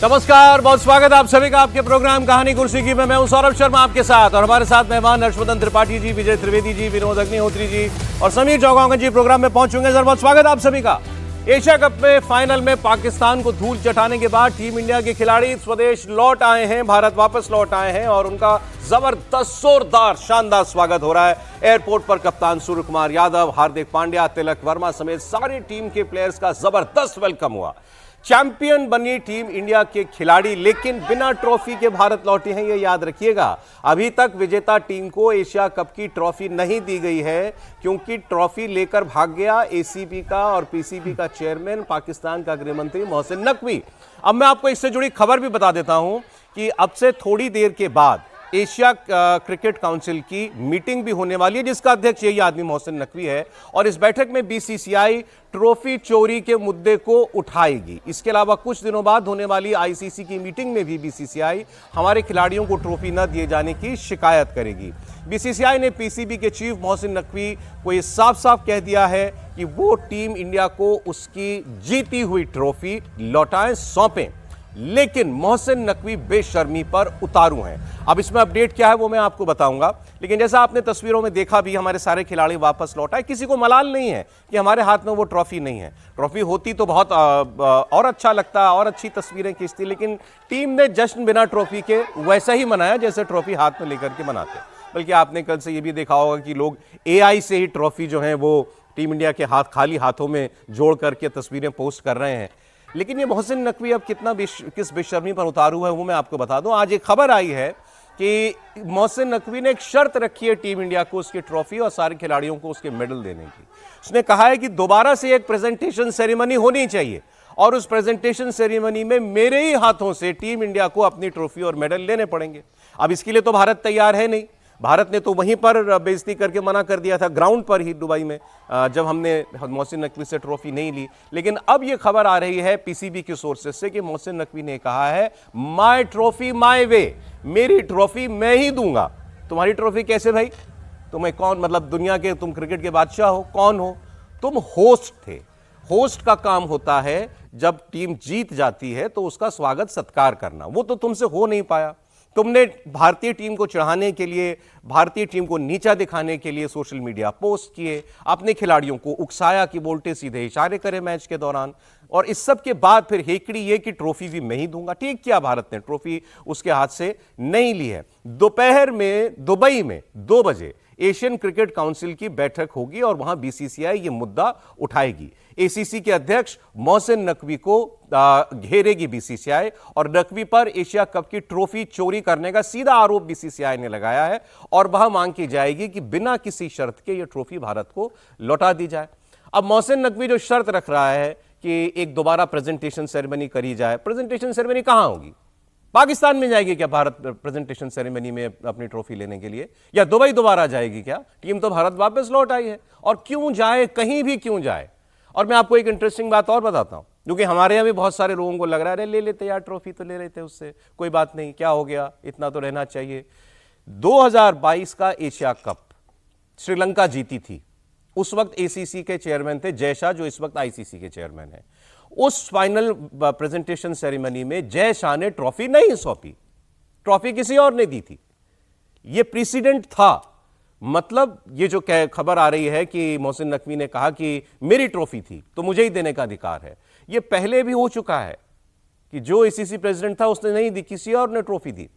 नमस्कार, बहुत स्वागत आप सभी का आपके प्रोग्राम कहानी कुर्सी की में। मैं हूं सौरभ शर्मा आपके साथ और हमारे साथ मेहमान हर्षवर्धन त्रिपाठी जी, विजय त्रिवेदी जी, विनोद अग्निहोत्री जी और समीर चौगांवकर जी प्रोग्राम में पहुंच चुके हैं। सर बहुत स्वागत आप सभी का। एशिया कप में फाइनल में पाकिस्तान को धूल चटाने के बाद टीम इंडिया के खिलाड़ी स्वदेश लौट आए हैं, भारत वापस लौट आए हैं और उनका जबरदस्त जोरदार शानदार स्वागत हो रहा है। एयरपोर्ट पर कप्तान सूर्य कुमार यादव, हार्दिक पांड्या, तिलक वर्मा समेत सारी टीम के प्लेयर्स का जबरदस्त वेलकम हुआ। चैंपियन बनी टीम इंडिया के खिलाड़ी लेकिन बिना ट्रॉफी के भारत लौटे हैं, ये याद रखिएगा। अभी तक विजेता टीम को एशिया कप की ट्रॉफी नहीं दी गई है क्योंकि ट्रॉफी लेकर भाग गया एसीबी का और पीसीबी का चेयरमैन पाकिस्तान का गृह मंत्री मोहसिन नकवी। अब मैं आपको इससे जुड़ी खबर भी बता देता हूं कि अब से थोड़ी देर के बाद एशिया क्रिकेट काउंसिल की मीटिंग भी होने वाली है जिसका अध्यक्ष यही आदमी मोहसिन नकवी है और इस बैठक में बीसीसीआई ट्रॉफी चोरी के मुद्दे को उठाएगी। इसके अलावा कुछ दिनों बाद होने वाली आईसीसी की मीटिंग में भी बीसीसीआई हमारे खिलाड़ियों को ट्रॉफी न दिए जाने की शिकायत करेगी। बीसीसीआई ने पीसीबी के चीफ मोहसिन नकवी को यह साफ साफ कह दिया है कि वो टीम इंडिया को उसकी जीती हुई ट्रॉफी लौटाएं, सौंपें, लेकिन मोहसिन नकवी बेशर्मी पर उतारू हैं। अब इसमें अपडेट क्या है वो मैं आपको बताऊंगा, लेकिन जैसा आपने तस्वीरों में देखा भी हमारे सारे खिलाड़ी वापस लौट आए। किसी को मलाल नहीं है कि हमारे हाथ में वो ट्रॉफी नहीं है। ट्रॉफी होती तो बहुत और अच्छा लगता, और अच्छी तस्वीरें खींचती, लेकिन टीम ने जश्न बिना ट्रॉफी के वैसा ही मनाया जैसे ट्रॉफी हाथ में लेकर के मनाते। बल्कि आपने कल से ये भी देखा होगा कि लोग एआई से ही ट्रॉफी जो है वो टीम इंडिया के खाली हाथों में जोड़ करके तस्वीरें पोस्ट कर रहे हैं। लेकिन ये मोहसिन नकवी अब किस बेशर्मी पर उतारू है वो मैं आपको बता दूं। आज एक खबर आई है कि मोहसिन नकवी ने एक शर्त रखी है टीम इंडिया को उसकी ट्रॉफी और सारे खिलाड़ियों को उसके मेडल देने की। उसने कहा है कि दोबारा से एक प्रेजेंटेशन सेरेमनी होनी चाहिए और उस प्रेजेंटेशन सेरेमनी में मेरे ही हाथों से टीम इंडिया को अपनी ट्रॉफी और मेडल लेने पड़ेंगे। अब इसके लिए तो भारत तैयार है नहीं। भारत ने तो वहीं पर बेइज्जती करके मना कर दिया था, ग्राउंड पर ही दुबई में, जब हमने मोहसिन नकवी से ट्रॉफी नहीं ली। लेकिन अब यह खबर आ रही है पीसीबी के सोर्सेस से कि मोहसिन नकवी ने कहा है माय ट्रॉफी माय वे, मेरी ट्रॉफी मैं ही दूंगा। तुम्हारी ट्रॉफी कैसे भाई? तुम्हें कौन, मतलब दुनिया के तुम क्रिकेट के बादशाह हो? कौन हो तुम? होस्ट थे। होस्ट का काम होता है जब टीम जीत जाती है तो उसका स्वागत सत्कार करना, वो तो तुमसे हो नहीं पाया। तुमने भारतीय टीम को चढ़ाने के लिए, भारतीय टीम को नीचा दिखाने के लिए सोशल मीडिया पोस्ट किए, अपने खिलाड़ियों को उकसाया कि बोलते सीधे इशारे करें मैच के दौरान, और इस सब के बाद फिर हेकड़ी ये कि ट्रॉफी भी मैं ही दूंगा। ठीक किया, भारत ने ट्रॉफी उसके हाथ से नहीं ली है। दोपहर में दुबई में 2 बजे एशियन क्रिकेट काउंसिल की बैठक होगी और वहां बीसीसीआई ये मुद्दा उठाएगी। एसीसी के अध्यक्ष मोहसिन नकवी को घेरेगी बीसीसीआई और नकवी पर एशिया कप की ट्रॉफी चोरी करने का सीधा आरोप बीसीसीआई ने लगाया है और वह मांग की जाएगी कि बिना किसी शर्त के यह ट्रॉफी भारत को लौटा दी जाए। अब मोहसिन नकवी जो शर्त रख रहा है कि एक दोबारा प्रेजेंटेशन सेरेमनी करी जाए, प्रेजेंटेशन सेरेमनी कहां होगी? पाकिस्तान में जाएगी क्या भारत प्रेजेंटेशन सेरेमनी में अपनी ट्रॉफी लेने के लिए, या दुबई दोबारा जाएगी क्या? टीम तो भारत वापस लौट आई है, और क्यों जाए, कहीं भी क्यों जाए। और मैं आपको एक इंटरेस्टिंग बात और बताता हूं, क्योंकि हमारे यहां भी बहुत सारे लोगों को लग रहा है ले लेते यार, ट्रॉफी तो ले लेते, उससे कोई बात नहीं, क्या हो गया, इतना तो रहना चाहिए। 2022 का एशिया कप श्रीलंका जीती थी। उस वक्त एसीसी के चेयरमैन थे जय शाह, जो इस वक्त आईसीसी के चेयरमैन है। उस फाइनल प्रेजेंटेशन सेरेमनी में जय शाह ने ट्रॉफी नहीं सौंपी, ट्रॉफी किसी और ने दी थी। यह प्रेसिडेंट था। मतलब ये जो खबर आ रही है कि मोहसिन नकवी ने कहा कि मेरी ट्रॉफी थी तो मुझे ही देने का अधिकार है, यह पहले भी हो चुका है कि जो एसीसी प्रेसिडेंट था उसने नहीं दी, किसी और ने ट्रॉफी दी।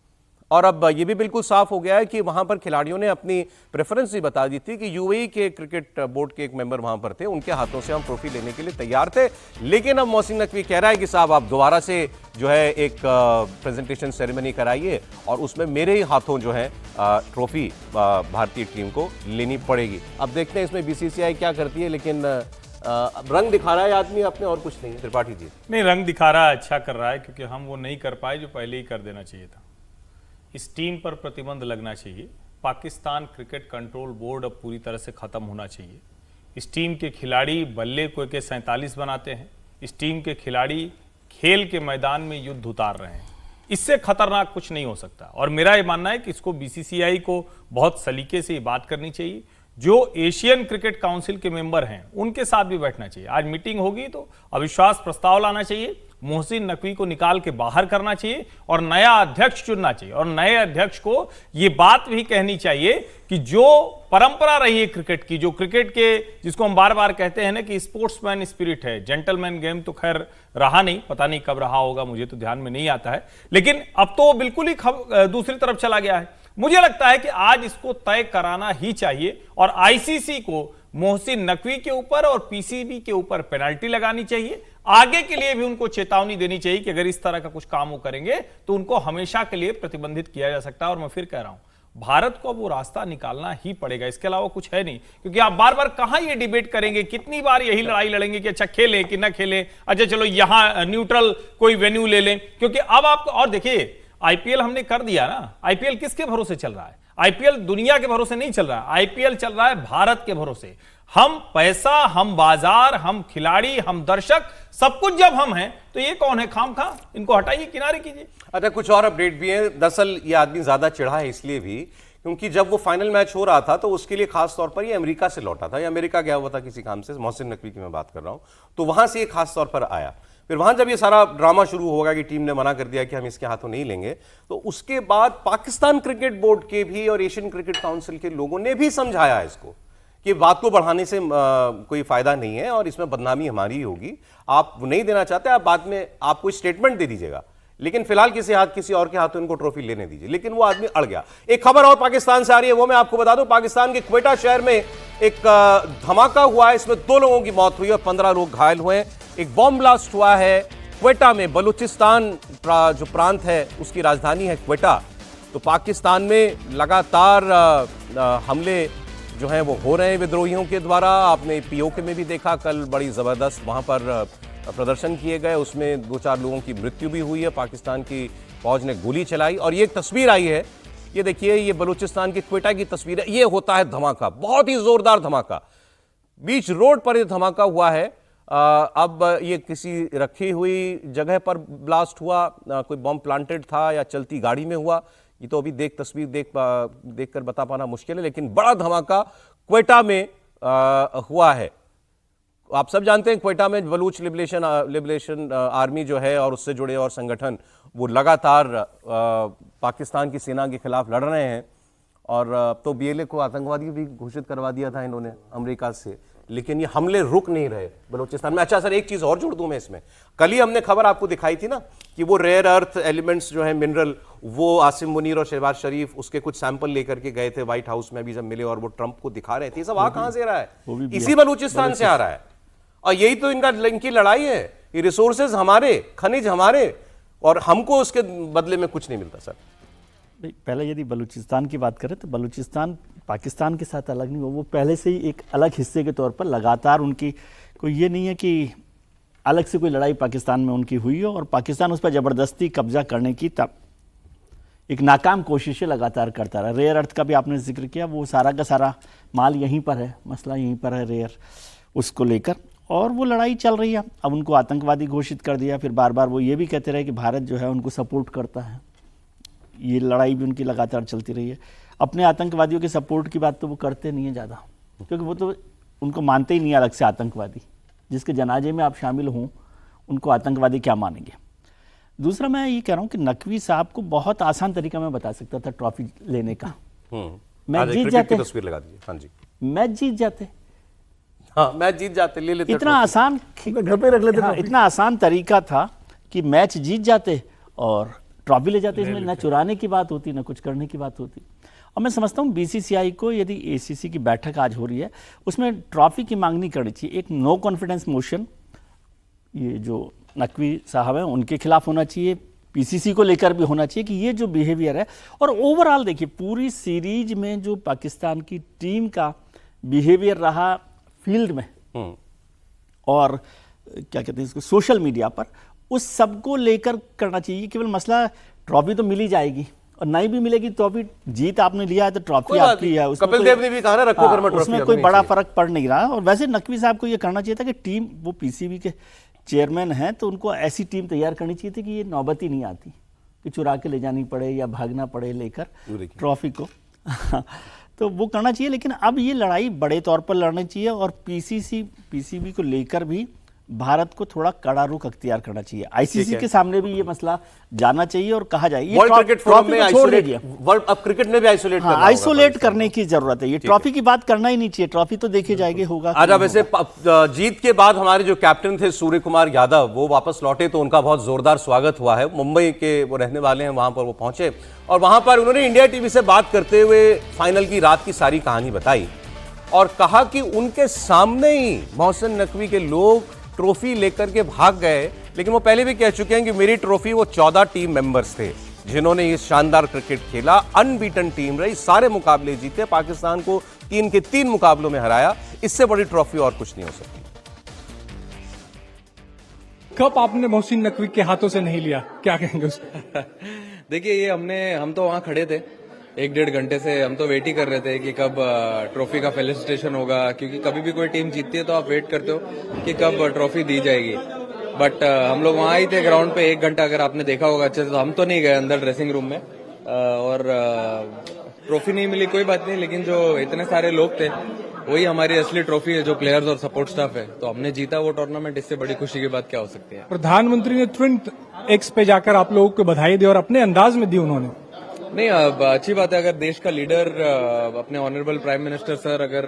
और अब यह भी बिल्कुल साफ हो गया है कि वहां पर खिलाड़ियों ने अपनी प्रेफरेंस भी बता दी थी कि यूएई के क्रिकेट बोर्ड के एक मेंबर वहां पर थे, उनके हाथों से हम ट्रॉफी लेने के लिए तैयार थे। लेकिन अब मोहसिन नकवी कह रहा है कि साहब आप दोबारा से जो है एक प्रेजेंटेशन सेरेमनी कराइए और उसमें मेरे ही हाथों जो है ट्रॉफी भारतीय टीम को लेनी पड़ेगी। अब देखते हैं इसमें बीसीसीआई क्या करती है, लेकिन रंग दिखा रहा है आदमी अपने, और कुछ नहीं। त्रिपाठी जी नहीं, रंग दिखा रहा है, अच्छा कर रहा है, क्योंकि हम वो नहीं कर पाए जो पहले ही कर देना चाहिए था। इस टीम पर प्रतिबंध लगना चाहिए। पाकिस्तान क्रिकेट कंट्रोल बोर्ड अब पूरी तरह से खत्म होना चाहिए। इस टीम के खिलाड़ी बल्ले को के 47 बनाते हैं। इस टीम के खिलाड़ी खेल के मैदान में युद्ध उतार रहे हैं। इससे खतरनाक कुछ नहीं हो सकता। और मेरा ये मानना है कि इसको बीसीसीआई को बहुत सलीके से ये बात करनी चाहिए। जो एशियन क्रिकेट काउंसिल के मेंबर हैं उनके साथ भी बैठना चाहिए। आज मीटिंग होगी तो अविश्वास प्रस्ताव लाना चाहिए, मोहसिन नकवी को निकाल के बाहर करना चाहिए और नया अध्यक्ष चुनना चाहिए। और नए अध्यक्ष को यह बात भी कहनी चाहिए कि जो परंपरा रही है क्रिकेट की, जो क्रिकेट के जिसको हम बार बार कहते हैं ना कि स्पोर्ट्समैन स्पिरिट है, जेंटलमैन गेम तो खैर रहा नहीं, पता नहीं कब रहा होगा, मुझे तो ध्यान में नहीं आता है, लेकिन अब तो बिल्कुल ही दूसरी तरफ चला गया है। मुझे लगता है कि आज इसको तय कराना ही चाहिए और आईसीसी को मोहसिन नकवी के ऊपर और पीसीबी के ऊपर पेनल्टी लगानी चाहिए। आगे के लिए भी उनको चेतावनी देनी चाहिए कि अगर इस तरह का कुछ काम वो करेंगे तो उनको हमेशा के लिए प्रतिबंधित किया जा सकता है। और मैं फिर कह रहा हूं, भारत को वो रास्ता निकालना ही पड़ेगा, इसके अलावा कुछ है नहीं। क्योंकि आप बार बार कहां ये डिबेट करेंगे, कितनी बार यही लड़ाई लड़ेंगे कि अच्छा खेले कि ना खेले, अच्छा चलो यहां न्यूट्रल कोई वेन्यू ले लें। क्योंकि अब आपको और देखिए, आईपीएल हमने कर दिया ना। आईपीएल किसके भरोसे चल रहा है? आईपीएल दुनिया के भरोसे नहीं चल रहा है, आईपीएल चल रहा है भारत के भरोसे। हम पैसा, हम बाजार, हम खिलाड़ी, हम दर्शक, सब कुछ जब हम हैं तो ये कौन है खामखा? इनको हटाइए, किनारे कीजिए। अच्छा, कुछ और अपडेट भी है। दरअसल ये आदमी ज्यादा चिढ़ा है इसलिए भी क्योंकि जब वो फाइनल मैच हो रहा था तो उसके लिए खास तौर पर ये अमेरिका से लौटा था, ये अमेरिका गया हुआ था किसी काम से, मोहसिन नकवी की मैं बात कर रहा हूं, तो वहां से ये खास तौर पर आया। फिर वहां जब ये सारा ड्रामा शुरू होगा कि टीम ने मना कर दिया कि हम इसके हाथों नहीं लेंगे, तो उसके बाद पाकिस्तान क्रिकेट बोर्ड के भी और एशियन क्रिकेट काउंसिल के लोगों ने भी समझाया इसको कि बात को बढ़ाने से कोई फायदा नहीं है और इसमें बदनामी हमारी ही होगी। आप नहीं देना चाहते, आप बाद में आप कोई स्टेटमेंट दे दीजिएगा, लेकिन फिलहाल किसी और के हाथों इनको ट्रॉफी लेने दीजिए। लेकिन वो आदमी अड़ गया। एक खबर और पाकिस्तान से आ रही है, वो मैं आपको बता दूं। पाकिस्तान के क्वेटा शहर में एक धमाका हुआ है, इसमें 2 लोगों की मौत हुई और 15 लोग घायल हुए। एक बॉम्ब ब्लास्ट हुआ है क्वेटा में, बलूचिस्तान जो प्रांत है उसकी राजधानी है क्वेटा। तो पाकिस्तान में लगातार हमले जो हैं वो हो रहे हैं विद्रोहियों के द्वारा। आपने पीओके में भी देखा, कल बड़ी ज़बरदस्त वहाँ पर प्रदर्शन किए गए, उसमें 2-4 लोगों की मृत्यु भी हुई है। पाकिस्तान की फौज ने गोली चलाई और ये एक तस्वीर आई है, ये देखिए, ये बलूचिस्तान की क्वेटा की तस्वीर है। ये होता है धमाका, बहुत ही जोरदार धमाका, बीच रोड पर ये धमाका हुआ है। अब ये किसी रखी हुई जगह पर ब्लास्ट हुआ, कोई बम प्लांटेड था या चलती गाड़ी में हुआ, ये तो अभी तस्वीर देख कर बता पाना मुश्किल है, लेकिन बड़ा धमाका क्वेटा में हुआ है। आप सब जानते हैं क्वेटा में बलूच लिबरेशन आर्मी जो है और उससे जुड़े और संगठन वो लगातार पाकिस्तान की सेना के खिलाफ लड़ रहे हैं। और तो बीएलए को आतंकवादी भी घोषित करवा दिया था इन्होंने अमेरिका से, लेकिन ये हमले रुक नहीं रहे बलूचिस्तान में। अच्छा सर, एक चीज और जोड़ दूं मैं इसमें, कल ही हमने खबर आपको दिखाई थी ना कि वो रेयर अर्थ एलिमेंट्स जो है मिनरल, वो आसिम मुनीर और शहबाज शरीफ उसके कुछ सैंपल लेकर के गए थे व्हाइट हाउस में अभी जब मिले, और वो ट्रंप को दिखा रहे थे। ये सब आ कहां से रहा है? इसी बलूचिस्तान से आ रहा है। और यही तो इनकी लड़ाई है, ये रिसोर्सेज हमारे, खनिज हमारे, और हमको उसके बदले में कुछ नहीं मिलता सर। पहले यदि बलूचिस्तान की बात करें तो बलूचिस्तान पाकिस्तान के साथ अलग नहीं हो, वो पहले से ही एक अलग हिस्से के तौर पर लगातार उनकी कोई ये नहीं है कि अलग से कोई लड़ाई पाकिस्तान में उनकी हुई हो और पाकिस्तान उस पर ज़बरदस्ती कब्जा करने की तब एक नाकाम कोशिशें लगातार करता रहा। रेयर अर्थ का भी आपने जिक्र किया, वो सारा का सारा माल यहीं पर है, मसला यहीं पर है रेयर उसको लेकर, और वो लड़ाई चल रही है। अब उनको आतंकवादी घोषित कर दिया, फिर बार बार वो ये भी कहते रहे कि भारत जो है उनको सपोर्ट करता है। ये लड़ाई भी उनकी लगातार चलती रही है। अपने आतंकवादियों के सपोर्ट की बात तो वो करते नहीं है ज़्यादा, क्योंकि वो तो उनको मानते ही नहीं अलग से आतंकवादी। जिसके जनाजे में आप शामिल हों उनको आतंकवादी क्या मानेंगे। दूसरा मैं ये कह रहा हूँ कि नकवी साहब को बहुत आसान तरीका मैं बता सकता था ट्रॉफी लेने का। मैच जीत जाते, तस्वीर लगा दीजिए। हाँ जी, मैच जीत जाते, हाँ मैच जीत जाते, ले लेते, इतना आसान घर पे रख लेते। हाँ, इतना आसान तरीका था कि मैच जीत जाते और ट्रॉफी ले जाते। इसमें न चुराने की बात होती, न कुछ करने की बात होती। और मैं समझता हूँ बीसीसीआई को यदि एसीसी की बैठक आज हो रही है उसमें ट्रॉफी की मांग नहीं करनी चाहिए। एक नो कॉन्फिडेंस मोशन ये जो नकवी साहब हैं उनके खिलाफ होना चाहिए, पीसीसी को लेकर भी होना चाहिए कि ये जो बिहेवियर है। और ओवरऑल देखिए पूरी सीरीज में जो पाकिस्तान की टीम का बिहेवियर रहा फील्ड में और क्या कहते हैं इसको सोशल मीडिया पर, उस सबको लेकर करना चाहिए। केवल मसला ट्रॉफी तो मिल ही जाएगी और नहीं भी मिलेगी ट्रॉफी, जीत आपने लिया है तो ट्रॉफी आपकी है। कपिल देव ने भी कहा ना रखो घर में ट्रॉफी, उसमें कोई बड़ा फर्क पड़ नहीं रहा। और वैसे नकवी साहब को ये करना चाहिए था कि टीम, वो पीसीबी के चेयरमैन हैं तो उनको ऐसी टीम तैयार करनी चाहिए थी कि ये नौबत ही नहीं आती कि चुरा के ले जानी पड़े या भागना पड़े लेकर ट्रॉफी को। तो वो करना चाहिए, लेकिन अब ये लड़ाई बड़े तौर पर लड़नी चाहिए और पीसीबी को लेकर भी भारत को थोड़ा कड़ा रुख अख्तियार करना चाहिए। आईसीसी के सामने भी ये मसला जाना चाहिए और कहा जाए ये वर्ल्ड क्रिकेट फोरम में आइसोलेट, वर्ल्ड अब क्रिकेट में भी आइसोलेट करना होगा, आइसोलेट करने की जरूरत है। ये ट्रॉफी की बात करना ही नहीं चाहिए, ट्रॉफी तो देखे जाएंगे होगा। अच्छा, वैसे जीत के बाद हमारे जो कैप्टन थे सूर्य कुमार यादव, वो वापस लौटे तो उनका बहुत जोरदार स्वागत हुआ है। मुंबई के वो रहने वाले हैं, वहां पर वो पहुंचे और वहां पर उन्होंने इंडिया टीवी से बात करते हुए फाइनल की रात की सारी कहानी बताई और कहा कि उनके सामने ही मोहसिन नकवी के लोग ट्रॉफी लेकर के भाग गए, लेकिन वो पहले भी कह चुके हैं कि मेरी ट्रॉफी वो 14 टीम मेंबर्स थे जिन्होंने ये शानदार क्रिकेट खेला, अनबीटन टीम रही, सारे मुकाबले जीते, पाकिस्तान को 3 के 3 मुकाबलों में हराया। इससे बड़ी ट्रॉफी और कुछ नहीं हो सकती। कप आपने मोहसिन नकवी के हाथों से नहीं लिया, क्या कहेंगे उस पर? देखिए ये हम तो वहाँ खड़े थे 1-1.5 घंटे से, हम तो वेट ही कर रहे थे कि कब ट्रॉफी का फेलिसिटेशन होगा, क्योंकि कभी भी कोई टीम जीतती है तो आप वेट करते हो कि कब ट्रॉफी दी जाएगी। बट हम लोग वहाँ ही थे ग्राउंड पे 1 घंटा, अगर आपने देखा होगा अच्छे से, तो हम तो नहीं गए अंदर ड्रेसिंग रूम में और ट्रॉफी नहीं मिली कोई बात नहीं, लेकिन जो इतने सारे लोग थे वही हमारी असली ट्रॉफी है, जो प्लेयर्स और सपोर्ट स्टाफ है। तो हमने जीता वो टूर्नामेंट, इससे बड़ी खुशी की बात क्या हो सकती है। प्रधानमंत्री ने तुरंत एक्स पे जाकर आप लोगों को बधाई दी और अपने अंदाज में दी उन्होंने। नहीं, अब अच्छी बात है, अगर देश का लीडर अपने ऑनरेबल प्राइम मिनिस्टर सर अगर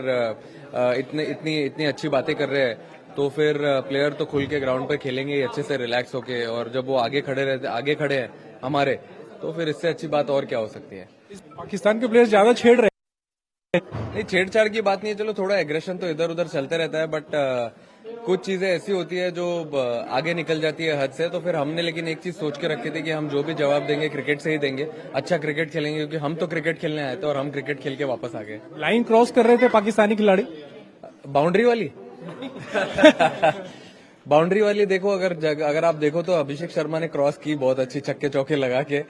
इतनी अच्छी बातें कर रहे हैं तो फिर प्लेयर तो खुल के ग्राउंड पे खेलेंगे ही अच्छे से रिलैक्स होके, और जब वो आगे खड़े हैं हमारे, तो फिर इससे अच्छी बात और क्या हो सकती है। पाकिस्तान के प्लेयर्स ज्यादा छेड़ रहे हैं। नहीं, छेड़छाड़ की बात नहीं है, चलो थोड़ा एग्रेशन तो इधर उधर चलते रहता है, बट कुछ चीजें ऐसी होती है जो आगे निकल जाती है हद से। तो फिर हमने लेकिन एक चीज सोच के रखी थी कि हम जो भी जवाब देंगे क्रिकेट से ही देंगे, अच्छा क्रिकेट खेलेंगे, क्योंकि हम तो क्रिकेट खेलने आए थे और हम क्रिकेट खेल के वापस आ गए। लाइन क्रॉस कर रहे थे पाकिस्तानी खिलाड़ी, बाउंड्री वाली बाउंड्री वाली देखो, अगर आप देखो तो अभिषेक शर्मा ने क्रॉस की बहुत अच्छी, छक्के चौके लगा के।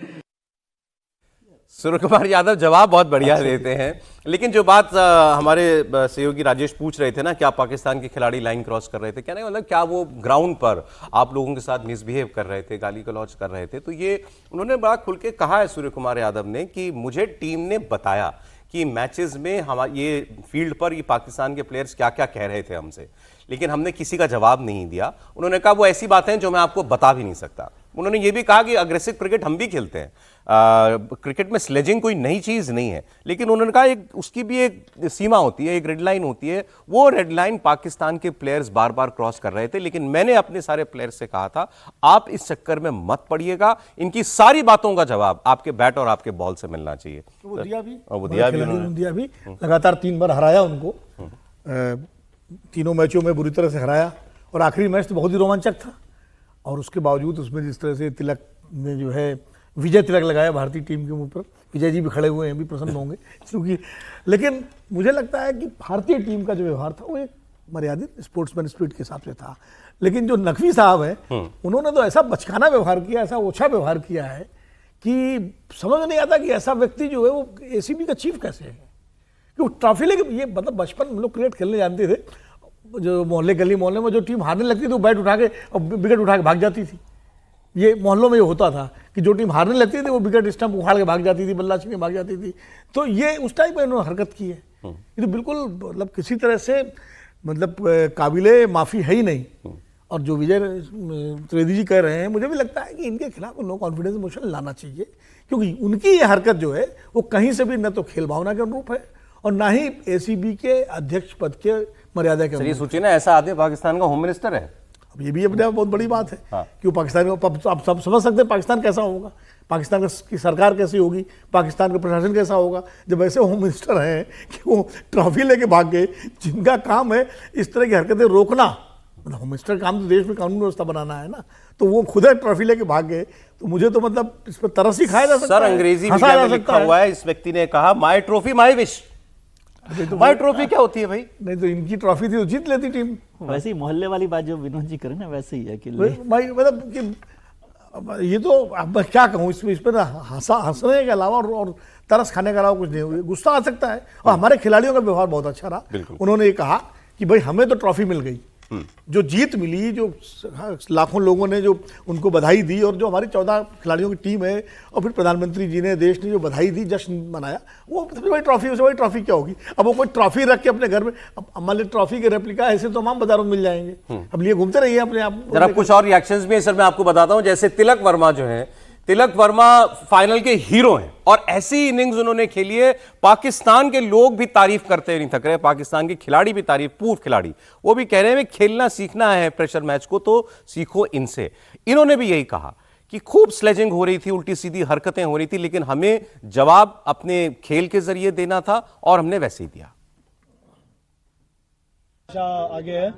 सूर्य कुमार यादव जवाब बहुत बढ़िया देते हैं, लेकिन जो बात हमारे सहयोगी राजेश पूछ रहे थे ना, क्या पाकिस्तान के खिलाड़ी लाइन क्रॉस कर रहे थे, क्या नहीं, मतलब क्या वो ग्राउंड पर आप लोगों के साथ मिसबिहेव कर रहे थे, गाली गलौज कर रहे थे? तो ये उन्होंने बड़ा खुल के कहा है सूर्य कुमार यादव ने कि मुझे टीम ने बताया कि मैचेस में हम ये फील्ड पर ये पाकिस्तान के प्लेयर्स क्या क्या कह रहे थे हमसे, लेकिन हमने किसी का जवाब नहीं दिया। उन्होंने कहा वो ऐसी बातें हैं जो मैं आपको बता भी नहीं सकता। उन्होंने ये भी कहा कि अग्रेसिव क्रिकेट हम भी खेलते हैं, क्रिकेट में स्लेजिंग कोई नई चीज़ नहीं है, लेकिन उन्होंने कहा एक उसकी भी एक सीमा होती है, एक रेड लाइन होती है, वो रेड लाइन पाकिस्तान के प्लेयर्स बार बार क्रॉस कर रहे थे, लेकिन मैंने अपने सारे प्लेयर्स से कहा था आप इस चक्कर में मत पड़िएगा, इनकी सारी बातों का जवाब आपके बैट और आपके बॉल से मिलना चाहिए। वो दिया भी, वो दिया भी लगातार 3 बार हराया उनको, तीनों मैचों में बुरी तरह से हराया, और आखिरी मैच तो बहुत ही रोमांचक था, और उसके बावजूद उसमें जिस तरह से तिलक ने जो है विजय तिलक लगाया भारतीय टीम के ऊपर, विजय जी भी खड़े हुए हैं, भी प्रसन्न होंगे क्योंकि, लेकिन मुझे लगता है कि भारतीय टीम का जो व्यवहार था वो एक मर्यादित स्पोर्ट्समैन स्पिरिट के हिसाब से था, लेकिन जो नकवी साहब हैं उन्होंने तो ऐसा बचकाना व्यवहार किया, ऐसा ओछा व्यवहार किया है कि समझ नहीं आता कि ऐसा व्यक्ति जो है वो एसीबी का चीफ कैसे है। कि ट्रॉफी लेके ये मतलब बचपन हम लोग क्रिकेट खेलने जानते थे, जो गली मोहल्ले में जो टीम हारने लगती थी वो बैट उठा के और विकेट उठा के भाग जाती थी। ये मोहल्लों में ये होता था कि जो टीम हारने लगती थी वो विकेट स्टंप उखाड़ के भाग जाती थी, बल्ला छीन के भाग जाती थी। तो ये उस टाइप में इन्होंने हरकत की है, ये तो बिल्कुल मतलब किसी तरह से मतलब काबिले माफ़ी है ही नहीं। और जो विजय त्रिवेदी जी कह रहे हैं, मुझे भी लगता है कि इनके खिलाफ नो कॉन्फिडेंस मोशन लाना चाहिए, क्योंकि उनकी ये हरकत जो है वो कहीं से भी न तो खेल भावना के अनुरूप है और ना ही एसीबी के अध्यक्ष पद के मर्यादा के अनुरूप। सोचिए ना, ऐसा आदमी पाकिस्तान का होम मिनिस्टर है। अब ये भी अपने आप बहुत बड़ी बात है। हाँ। कि वो पाकिस्तान, आप सब समझ सकते हैं पाकिस्तान कैसा होगा, पाकिस्तान की सरकार कैसी होगी, पाकिस्तान का प्रशासन कैसा होगा, जब ऐसे होम मिनिस्टर हैं कि वो ट्रॉफी लेके भाग गए, जिनका काम है इस तरह की हरकतें रोकना। मतलब होम मिनिस्टर का काम तो देश में कानून व्यवस्था बनाना है ना, तो वो खुद है ट्रॉफी लेके भाग गए, तो मुझे तो मतलब इस पर तरस ही खाया जा सकता है। सर अंग्रेजी में लिखा हुआ है, इस व्यक्ति ने कहा my trophy my wish. My trophy क्या होती है भाई? नहीं तो इनकी ट्रॉफी थी तो जीत लेती टीम। वैसे ही मोहल्ले वाली बात जो विनोद जी करें ना, वैसे ही है कि भाई मतलब कि ये तो अब मैं क्या कहूँ, इस पर हंसने के अलावा और तरस खाने के अलावा कुछ नहीं हुई। गुस्सा आ सकता है, और हमारे खिलाड़ियों का व्यवहार बहुत अच्छा रहा। उन्होंने ये कहा कि भाई हमें तो ट्रॉफी मिल गई, जो जीत मिली, जो लाखों लोगों ने जो उनको बधाई दी, और जो हमारी 14 खिलाड़ियों की टीम है, और फिर प्रधानमंत्री जी ने, देश ने जो बधाई दी, जश्न मनाया, वो सबसे बड़ी ट्रॉफी, उससे बड़ी ट्रॉफी क्या होगी? अब वो कोई ट्रॉफी रख के अपने घर में, अब मान लीजिए ट्रॉफी के रेप्लिका ऐसे तो तमाम बाजारों में मिल जाएंगे, अब लिए घूमते रहिए अपने आप। जरा कुछ और रिएक्शंस भी हैं सर, मैं आपको बताता हूं। जैसे तिलक वर्मा जो हैं, तिलक वर्मा फाइनल के हीरो हैं, और ऐसी इनिंग्स उन्होंने खेली है, पाकिस्तान के लोग भी तारीफ करते नहीं थक रहे, पाकिस्तान के खिलाड़ी भी तारीफ, पूर्व खिलाड़ी वो भी कह रहे हैं खेलना सीखना है प्रेशर मैच को तो सीखो इनसे। इन्होंने भी यही कहा कि खूब स्लेजिंग हो रही थी, उल्टी सीधी हरकतें हो रही थी, लेकिन हमें जवाब अपने खेल के जरिए देना था और हमने वैसे ही दिया। आगे है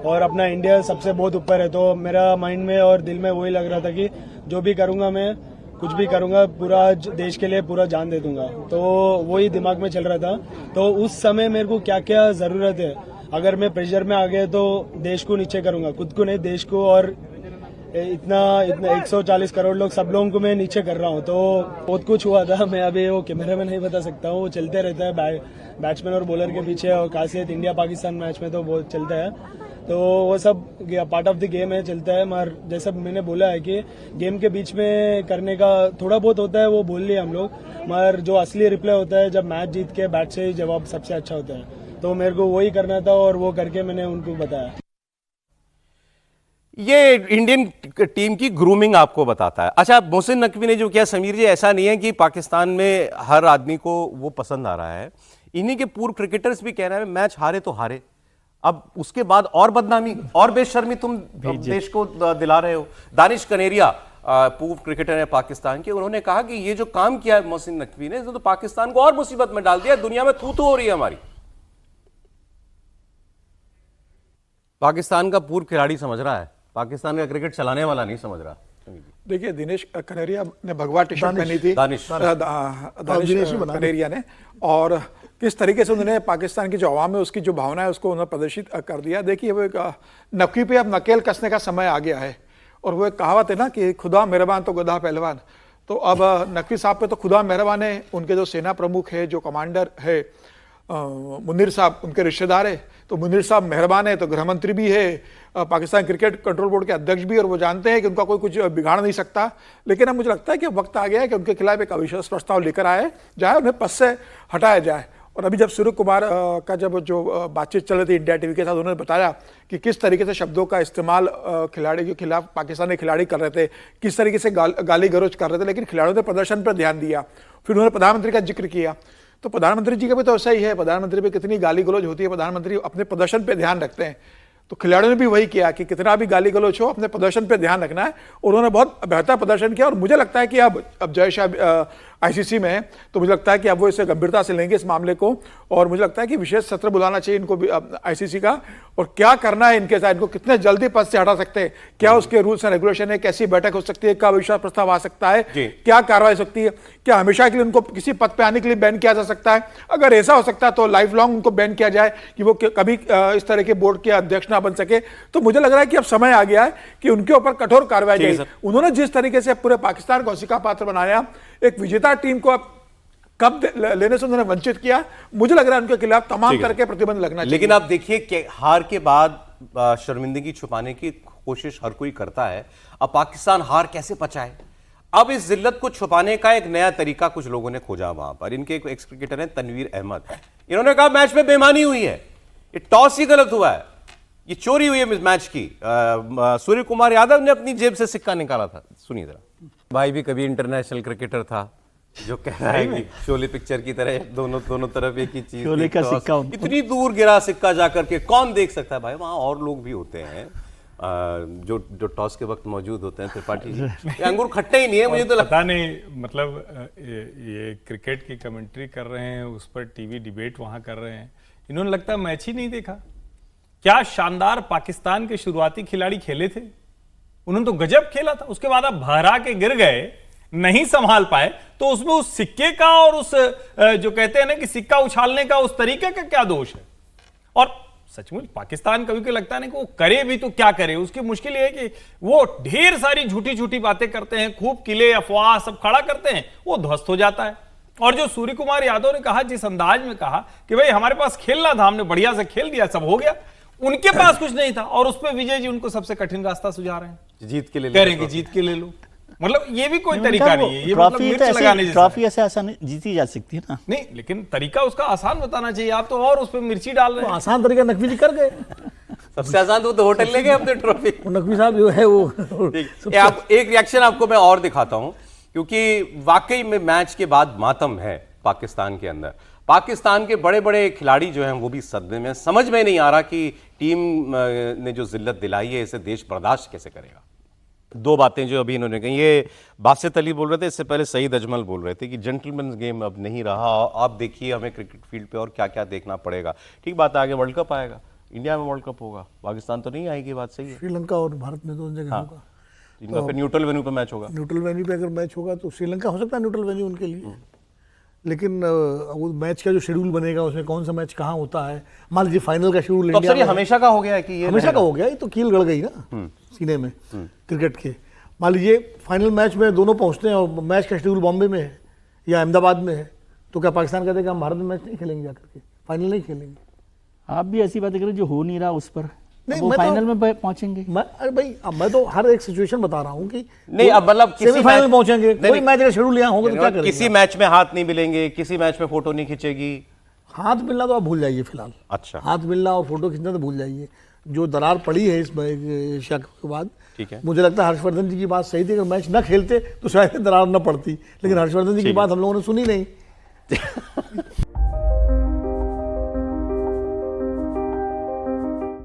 और अपना इंडिया सबसे बहुत ऊपर है, तो मेरा माइंड में और दिल में वही लग रहा था कि जो भी करूंगा, मैं कुछ भी करूंगा, पूरा देश के लिए पूरा जान दे दूंगा, तो वही दिमाग में चल रहा था। तो उस समय मेरे को क्या क्या जरूरत है, अगर मैं प्रेशर में आ गया तो देश को नीचे करूंगा, खुद को नहीं, देश को, और इतना 140 करोड़ लोग, सब लोगों को मैं नीचे कर रहा हूँ। तो बहुत कुछ हुआ था, मैं अभी वो कैमरे में नहीं बता सकता हूँ, वो चलते रहता है बैट्समैन और बॉलर के पीछे, और खासियत इंडिया पाकिस्तान मैच में तो बहुत चलता है, तो वो सब पार्ट ऑफ द गेम है, चलता है। मगर जैसा मैंने बोला है कि गेम के बीच में करने का थोड़ा बहुत होता है, वो बोल लिए हम लोग, मगर जो असली रिप्लाई होता है जब मैच जीत के बैट से ही जवाब सबसे अच्छा होता है, तो मेरे को वही करना था और वो करके मैंने उनको बताया। ये इंडियन टीम की ग्रूमिंग आपको बताता है। अच्छा, मोहसिन नकवी ने जो किया समीर जी, ऐसा नहीं है कि पाकिस्तान में हर आदमी को वो पसंद आ रहा है, इन्हीं के पूर्व क्रिकेटर्स भी कह रहे हैं मैच हारे तो हारे, अब उसके बाद और बदनामी और बेशर्मी तुम देश को दिला रहे हो। दानिश कनेरिया पूर्व क्रिकेटर है पाकिस्तान के, उन्होंने कहा कि ये जो काम किया है मोहसिन नकवी ने, तो पाकिस्तान को और मुसीबत में डाल दिया, दुनिया में थू थू हो रही है हमारी। पाकिस्तान का पूर्व खिलाड़ी समझ रहा है, पाकिस्तान का क्रिकेट चलाने वाला नहीं समझ रहा। देखिए, दिनेश कनेरिया ने भगवा टी शर्ट पहनी थी, दानिश कनेरिया ने, और किस तरीके से उन्होंने पाकिस्तान की जो आवाम है उसकी जो भावना है उसको उन्होंने प्रदर्शित कर दिया। देखिए, वो एक नकवी पे अब नकेल कसने का समय आ गया है, और वो एक कहावत है ना कि खुदा मेहरबान तो गधा पहलवान, तो अब नकवी साहब पे तो खुदा मेहरबान है, उनके जो सेना प्रमुख है, जो कमांडर है मुनीर साहब, उनके रिश्तेदार है, तो मुनीर साहब मेहरबान है, तो गृह मंत्री भी है, पाकिस्तान क्रिकेट कंट्रोल बोर्ड के अध्यक्ष भी, और वो जानते हैं कि उनका कोई कुछ बिगाड़ नहीं सकता। लेकिन अब मुझे लगता है कि वक्त आ गया है कि उनके खिलाफ एक अविश्वास प्रस्ताव लेकर आए जाए, उन्हें पद से हटाया जाए। और अभी जब सूर्य कुमार का जब जो बातचीत चल रही थी इंडिया टीवी के साथ, उन्होंने बताया कि किस तरीके से शब्दों का इस्तेमाल खिलाड़ी के खिलाफ पाकिस्तानी खिलाड़ी कर रहे थे, किस तरीके से गाली गलौज कर रहे थे, लेकिन खिलाड़ियों ने प्रदर्शन पर ध्यान दिया। फिर उन्होंने प्रधानमंत्री का जिक्र किया, तो प्रधानमंत्री जी का भी तो ऐसा ही है, प्रधानमंत्री पे कितनी गाली गलौज होती है, प्रधानमंत्री अपने प्रदर्शन पे ध्यान रखते हैं, तो खिलाड़ियों ने भी वही किया कि कितना भी गाली गलौज हो, अपने प्रदर्शन पे ध्यान रखना है, और उन्होंने बहुत बेहतर प्रदर्शन किया। और मुझे लगता है कि अब जय शाह आईसीसी में है, तो मुझे लगता है कि अब वो इसे गंभीरता से लेंगे इस मामले को, और मुझे लगता है कि विशेष सत्र बुलाना चाहिए इनको भी आईसीसी का, और क्या करना है इनके साथ, इनको कितने जल्दी पद से हटा सकते हैं, क्या उसके रूल्स एंड रेगुलेशन है, कैसी बैठक हो सकती है, क्या अविश्वास प्रस्ताव आ सकता है, क्या कार्रवाई हो सकती है, क्या हमेशा के लिए उनको किसी पद पे आने के लिए बैन किया जा सकता है, अगर ऐसा हो सकता है तो लाइफ लॉन्ग उनको बैन किया जाए कि वो कभी इस तरह के बोर्ड के अध्यक्ष ना बन सके। तो मुझे लग रहा है कि अब समय आ गया है कि उनके ऊपर कठोर कार्रवाई जाए। उन्होंने जिस तरीके से पूरे पाकिस्तान को हंसी का पात्र बनाया, एक विजेता टीम को कब लेने से उन्होंने वंचित किया, मुझे लग रहा है उनके खिलाफ तमाम तरह के प्रतिबंध लगना चाहिए। लेकिन आप देखिए कि हार के बाद शर्मिंदगी छुपाने की कोशिश हर कोई करता है, अब पाकिस्तान हार कैसे पचाए, अब इस जिल्लत को छुपाने का एक नया तरीका कुछ लोगों ने खोजा वहां पर। इनके एक एक्स क्रिकेटर हैं तनवीर अहमद, इन्होंने कहा मैच में बेईमानी हुई है, ये टॉस ही गलत हुआ है, ये चोरी हुई है मैच की। सूर्य कुमार यादव ने अपनी जेब से सिक्का निकाला था, सुनिए जरा। भाई भी कभी इंटरनेशनल क्रिकेटर था, जो कह रहा है कि शोले पिक्चर की तरह दोनों तरफ एक ही चीज, शोले का सिक्का इतनी दूर गिरा सिक्का जाकर के कौन देख सकता है भाई, वहां और लोग भी होते हैं जो टॉस के वक्त मौजूद होते हैं। त्रिपाठी जी, ये अंगूर खट्टे ही नहीं है, मुझे तो पता नहीं, मतलब ये क्रिकेट की कमेंट्री कर रहे हैं, उस पर टीवी डिबेट वहां कर रहे हैं, इन्होंने लगता है मैच ही नहीं देखा। क्या शानदार पाकिस्तान के शुरुआती खिलाड़ी खेले थे, उन्होंने तो गजब खेला था, उसके बाद आप भरा के गिर गए, नहीं संभाल पाए, तो उसमें उस सिक्के का और उस जो कहते हैं ना कि सिक्का उछालने का उस तरीके का क्या दोष है। और सचमुच पाकिस्तान कभी कभी लगता है कि वो करे भी तो क्या करे, उसकी मुश्किल ये है कि वो ढेर सारी झूठी झूठी बातें करते हैं, खूब किले अफवाह सब खड़ा करते हैं, वो ध्वस्त हो जाता है। और जो सूर्य कुमार यादव ने कहा, जिस अंदाज में कहा कि भाई हमारे पास खेलना था, हमने बढ़िया से खेल दिया, सब हो गया, उनके पास कुछ नहीं था और उस पर विजय जी उनको सबसे कठिन रास्ता सुझा रहे हैं, जीत के लिए कह रहे हैं कि जीत के ले लो। मतलब ये भी कोई तरीका नहीं है, ये मतलब मिर्च लगाने जैसा। ट्रॉफी ऐसे आसान जीती जा सकती है ना। नहीं, लेकिन तरीका उसका आसान बताना चाहिए, आप तो और उस पर मिर्ची डाल रहे तो हैं। आसान तरीका नकवी जी कर गए। सबसे आसान तो होटल ले गए अपने ट्रॉफी। वो नकवी साहब जो है वो आप एक रिएक्शन आपको मैं और दिखाता हूं, क्योंकि वाकई में मैच के बाद मातम है पाकिस्तान के अंदर। पाकिस्तान के बड़े बड़े खिलाड़ी जो हैं वो भी सदमे में, समझ में नहीं आ रहा कि टीम ने जो जिल्लत दिलाई है इसे देश बर्दाश्त कैसे करेगा। दो बातें जो अभी इन्होंने कही, ये बासित अली बोल रहे थे, इससे पहले सईद अजमल बोल रहे थे कि जेंटलमैन गेम अब नहीं रहा, आप देखिए हमें क्रिकेट फील्ड पे और क्या क्या देखना पड़ेगा। ठीक बात है, आगे वर्ल्ड कप आएगा, इंडिया में वर्ल्ड कप होगा, पाकिस्तान तो नहीं आएगी, बात सही है। श्रीलंका और भारत में दोनों जगह होगा, इनका फिर न्यूट्रल वेन्यू पे मैच होगा। न्यूट्रल वेन्यू पे अगर मैच होगा तो श्रीलंका हो सकता है न्यूट्रल वेन्यू उनके लिए। लेकिन वो मैच का जो शेड्यूल बनेगा उसमें कौन सा मैच कहाँ होता है, मान लीजिए फाइनल का शेड्यूल तो अब सर ये हमेशा का हो गया है कि ये हमेशा का हो गया, ये तो कील गड़ गई ना सीने में क्रिकेट के। मान लीजिए फाइनल मैच में दोनों पहुंचते हैं और मैच का शेड्यूल बॉम्बे में है या अहमदाबाद में है, तो क्या पाकिस्तान कहते हैं कि हम भारत में मैच नहीं खेलेंगे, जाकर के फाइनल नहीं खेलेंगे? आप भी ऐसी बातें करें जो हो नहीं रहा उस पर, नहीं, वो मैं तो- फाइनल में पहुंचेंगे। अरे भाई अब मैं तो हर एक सिचुएशन बता रहा हूँ कि नहीं, अब मतलब किसी सेमीफाइनल मैच- पहुंचेंगे, नहीं, कोई मैच का शेड्यूल यहाँ होगा तो क्या करेंगे? किसी मैच में हाथ नहीं मिलेंगे, किसी मैच में फोटो नहीं खींचेगी। हाथ मिलना तो आप भूल जाइए फिलहाल। अच्छा, हाथ मिलना और फोटो खींचना तो भूल जाइए। जो दरार पड़ी है इस एशिया कप के बाद, ठीक है। मुझे लगता है हर्षवर्धन जी की बात सही थी, अगर मैच न खेलते तो शायद दरार न पड़ती, लेकिन हर्षवर्धन जी की बात हम लोगों ने सुनी नहीं।